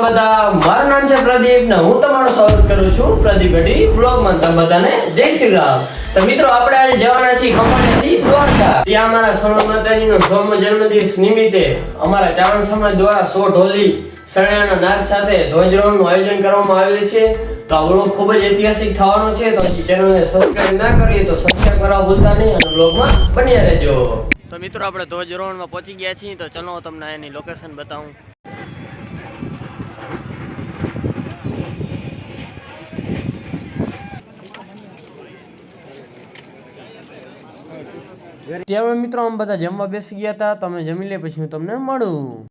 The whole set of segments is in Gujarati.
બધા, મારું નામ છે પ્રદીપ ને હું તમારું સ્વાગત કરું છું પ્રદીપ ભટ્ટી બ્લોગમાં. તમે બધાને જય શ્રી રામ. તો મિત્રો આપણે આજે જવાના છીએ ખંભાળિયાથી દ્વારકા. ત્યાં અમારા સોનલ માતાજીનો 100મો જન્મદિવસ નિમિત્તે અમારા ચાવણ સમાજ દ્વારા 100 ઢોલી શરણાના નાદ સાથે ધ્વજરોહણનું આયોજન કરવામાં આવેલ છે. તો આ વ્લોગ ખૂબ જ ઐતિહાસિક થવાનો છે. તો ચેનલને સબસ્ક્રાઇબ ના કરીએ તો સબસ્ક્રાઇબ કરવા ભૂલતા નહીં અને વ્લોગમાં બન્યા રહેજો. તો મિત્રો આપણે ધ્વજરોહણમાં પહોંચી ગયા છીએ. તો ચલો હું તમને એની લોકેશન બતાવું. ત્યાં મિત્રો અમે બધા જમવા બેસી ગયા હતા. તમે જમી લે પછી હું તમને મળું.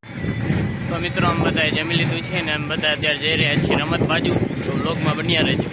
તો મિત્રો અમે બધા જમી લીધું છે ને અમે બધા અત્યારે જઈ રહ્યા છીએ રમત બાજુ. તો વ્લોગમાં બન્યા રહેજો.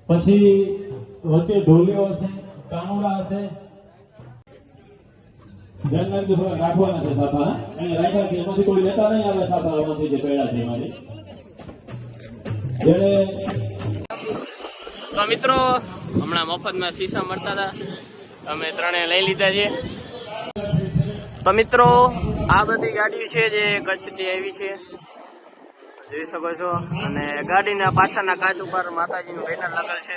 પછી વચ્ચે ઢોલીઓ હશે, કાનુડા હશે. ધ્યાન રાખજો, થોડા રાખવાના છે સાપા. અહીંયા રાખ્યા છે, એમાંથી કોઈ લેતા નહીં આવે સાપા. આમાંથી જે પડ્યા છે એમાંથી. તો મિત્રો હમણાં મફતમાં શીશા મળતા હતા, અમે ત્રણે લઈ લીધા છે. તો મિત્રો આ બધી ગાડીઓ છે જે કચ્છથી આવી છે, જોઈ શકો છો. અને ગાડીના પાછળના કાચ ઉપર માતાજીનું બેનર લગેલ છે.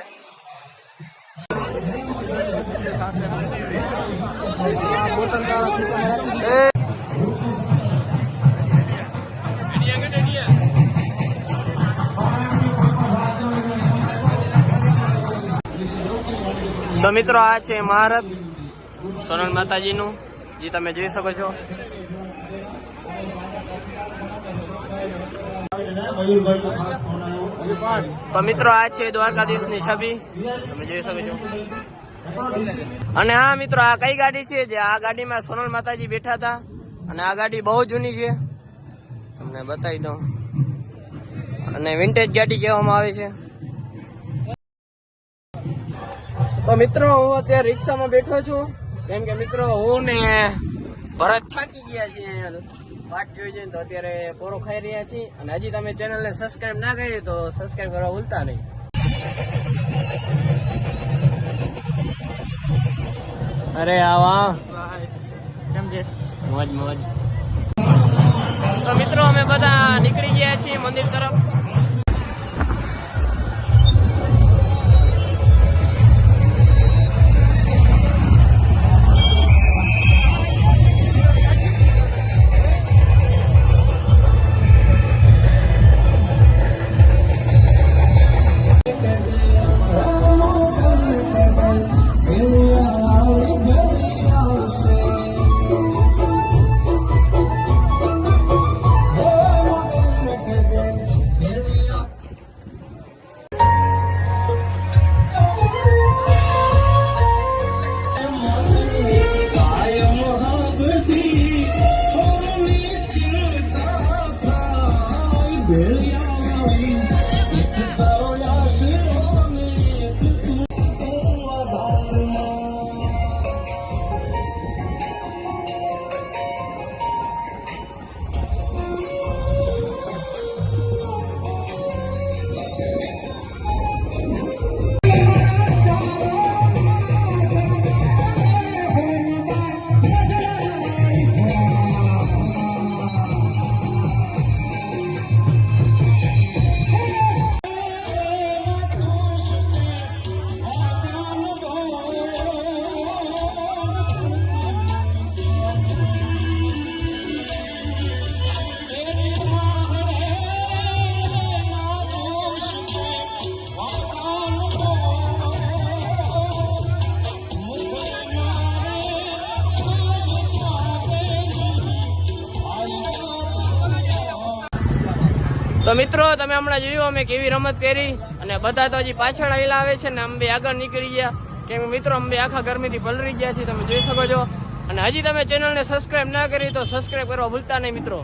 તો મિત્રો આ છે મહારથ સોનલ માતાજીનું, જે તમે જોઈ શકો છો. તો મિત્રો આ છે દ્વારકાધીશની છબી, તમે જોઈ શકો છો. અને હા મિત્રો આ કઈ ગાડી છે? જે આ ગાડીમાં સોનલ માતાજી બેઠા હતા. અને આ ગાડી બહુ જૂની છે, તમને બતાવી દઉં. અને વિન્ટેજ ગાડી કહેવામાં આવે છે. તો મિત્રો હું અત્યારે રિક્ષામાં બેઠો છું, કેમ કે મિત્રો હું ને ભરત થાકી ગયા છીએ. વાટ જોઈ જઈને તો અત્યારે પોરો ખાઈ રહ્યા છીએ. અને હજી તમે ચેનલને સબસ્ક્રાઇબ ના કરી તો સબસ્ક્રાઇબ કરવા ભૂલતા નહીં. અરે આવા કેમ છે? મોજ મોજ. તો મિત્રો અમે બધા નીકળી ગયા છીએ મંદિર તરફ. તો મિત્રો તમે હમણાં જોયું અમે કેવી રમત કરી અને બધા તો હજી પાછળ આવેલા આવે છે ને અંબે આગળ નીકળી ગયા કેમ કે મિત્રો અંબે આખા ગરમીથી પલળી ગયા છે તમે જોઈ શકો છો અને હજી તમે ચેનલને સબસ્ક્રાઇબ ના કરી તો સબસ્ક્રાઇબ કરવા ભૂલતા નહીં મિત્રો.